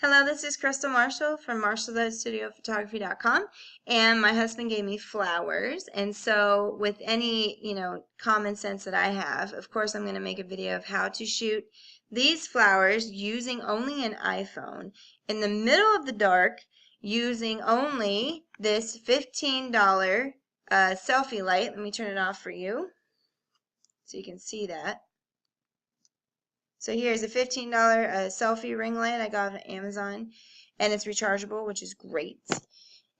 Hello, this is Crystal Marshall from MarshallStudioPhotography.com, and my husband gave me flowers, and so with any, common sense that I have, of course I'm going to make a video of how to shoot these flowers using only an iPhone in the middle of the dark using only this $15 selfie light. Let me turn it off for you so you can see that. So here's a $15 selfie ring light I got on Amazon, and it's rechargeable, which is great.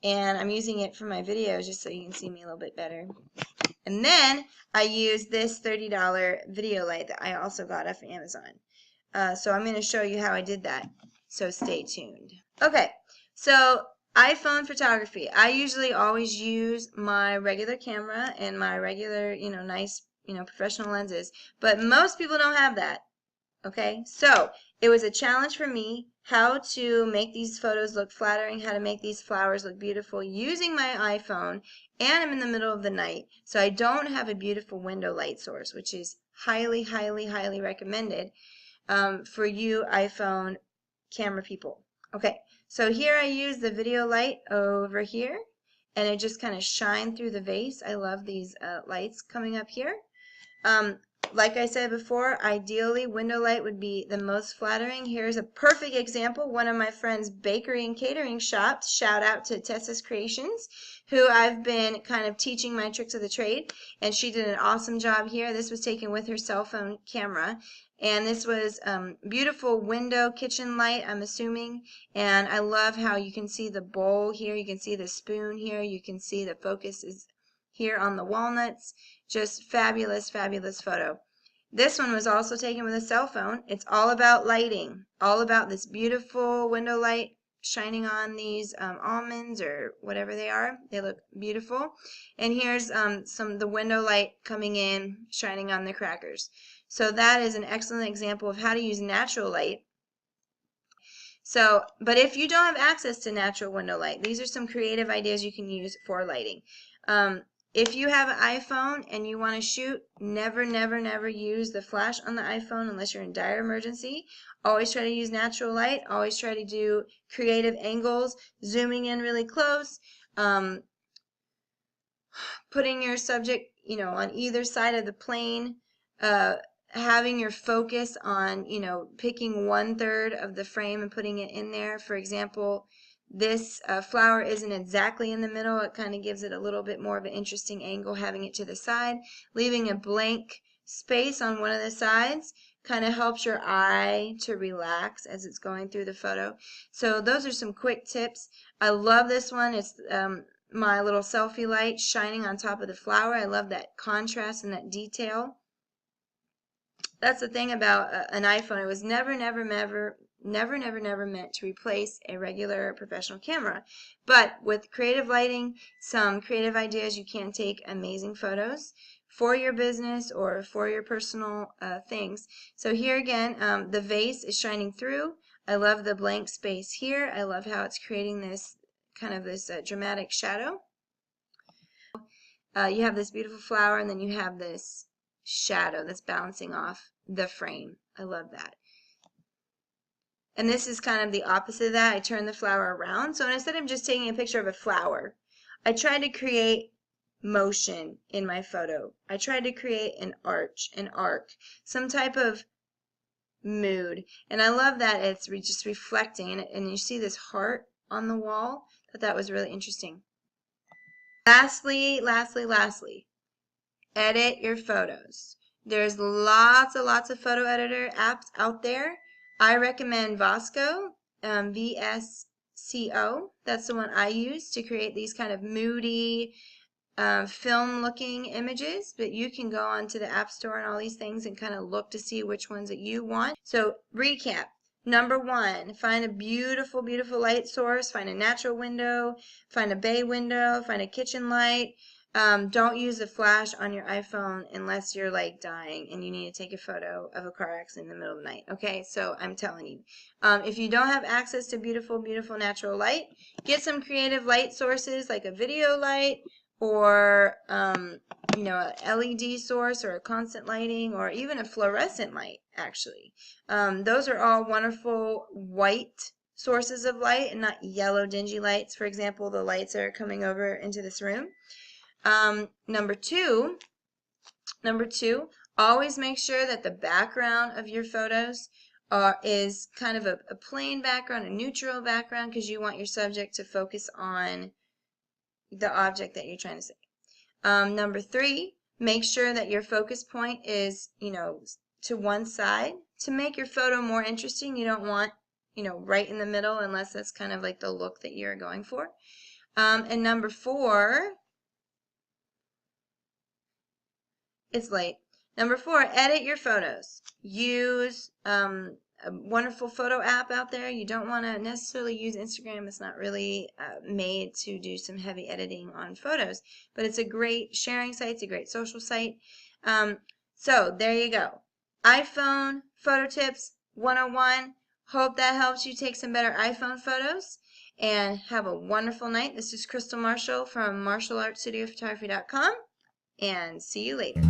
And I'm using it for my videos just so you can see me a little bit better. And then I use this $30 video light that I also got off Amazon. So I'm going to show you how I did that. So stay tuned. Okay, so iPhone photography. I usually always use my regular camera and my regular, nice, professional lenses. But most people don't have that. Okay, so it was a challenge for me how to make these photos look flattering, how to make these flowers look beautiful using my iPhone, and I'm in the middle of the night, so I don't have a beautiful window light source, which is highly, highly, highly recommended for you iPhone camera people. Okay, so here I use the video light over here, and it just kind of shines through the vase. I love these lights coming up here. Like I said before, ideally window light would be the most flattering. Here's a perfect example. One of my friend's bakery and catering shops, shout out to Tessa's Creations, who I've been kind of teaching my tricks of the trade, and she did an awesome job here. This was taken with her cell phone camera, and this was beautiful window kitchen light, I'm assuming, and I love how you can see the bowl here, you can see the spoon here, you can see the focus is here on the walnuts. Just fabulous, fabulous photo. This one was also taken with a cell phone. It's all about lighting, all about this beautiful window light shining on these almonds or whatever they are. They look beautiful. And here's the window light coming in, shining on the crackers. So that is an excellent example of how to use natural light. So, but if you don't have access to natural window light, these are some creative ideas you can use for lighting. If you have an iPhone and you want to shoot, never, never, never use the flash on the iPhone unless you're in dire emergency. Always try to use natural light. Always try to do creative angles, zooming in really close, putting your subject, on either side of the plane, having your focus on, picking 1/3 of the frame and putting it in there. For example, this flower isn't exactly in the middle. It kind of gives it a little bit more of an interesting angle, having it to the side. Leaving a blank space on one of the sides kind of helps your eye to relax as it's going through the photo. So those are some quick tips. I love this one. It's my little selfie light shining on top of the flower. I love that contrast and that detail. That's the thing about an iPhone. It was never, never, never, never, never, never meant to replace a regular professional camera. But with creative lighting, some creative ideas, you can take amazing photos for your business or for your personal things. So here again, the vase is shining through. I love the blank space here. I love how it's creating this kind of this dramatic shadow. You have this beautiful flower, and then you have this shadow that's bouncing off the frame. I love that. And this is kind of the opposite of that. I turn the flower around. So instead of just taking a picture of a flower, I tried to create motion in my photo. I tried to create an arch, an arc, some type of mood. And I love that it's just reflecting. And you see this heart on the wall. I thought that was really interesting. Lastly, edit your photos. There's lots and lots of photo editor apps out there. I recommend Vosco, VSCO. That's the one I use to create these kind of moody, film-looking images. But you can go onto the App Store and all these things and kind of look to see which ones that you want. So recap. Number 1, find a beautiful, beautiful light source. Find a natural window. Find a bay window. Find a kitchen light. Don't use a flash on your iPhone unless you're like dying and you need to take a photo of a car accident in the middle of the night. Okay, so I'm telling you. If you don't have access to beautiful, beautiful natural light, get some creative light sources like a video light or a LED source or a constant lighting or even a fluorescent light, actually. Those are all wonderful white sources of light and not yellow dingy lights. For example, the lights that are coming over into this room. Number two, always make sure that the background of your photos is kind of a plain background, a neutral background, because you want your subject to focus on the object that you're trying to see. Number three, make sure that your focus point is, to one side. To make your photo more interesting, you don't want, right in the middle, unless that's kind of like the look that you're going for. And number four, it's late. Number four, edit your photos. Use a wonderful photo app out there. You don't want to necessarily use Instagram. It's not really made to do some heavy editing on photos, but it's a great sharing site. It's a great social site. So there you go. iPhone Photo Tips 101. Hope that helps you take some better iPhone photos. And have a wonderful night. This is Crystal Marshall from martialartstudiophotography.com. And see you later.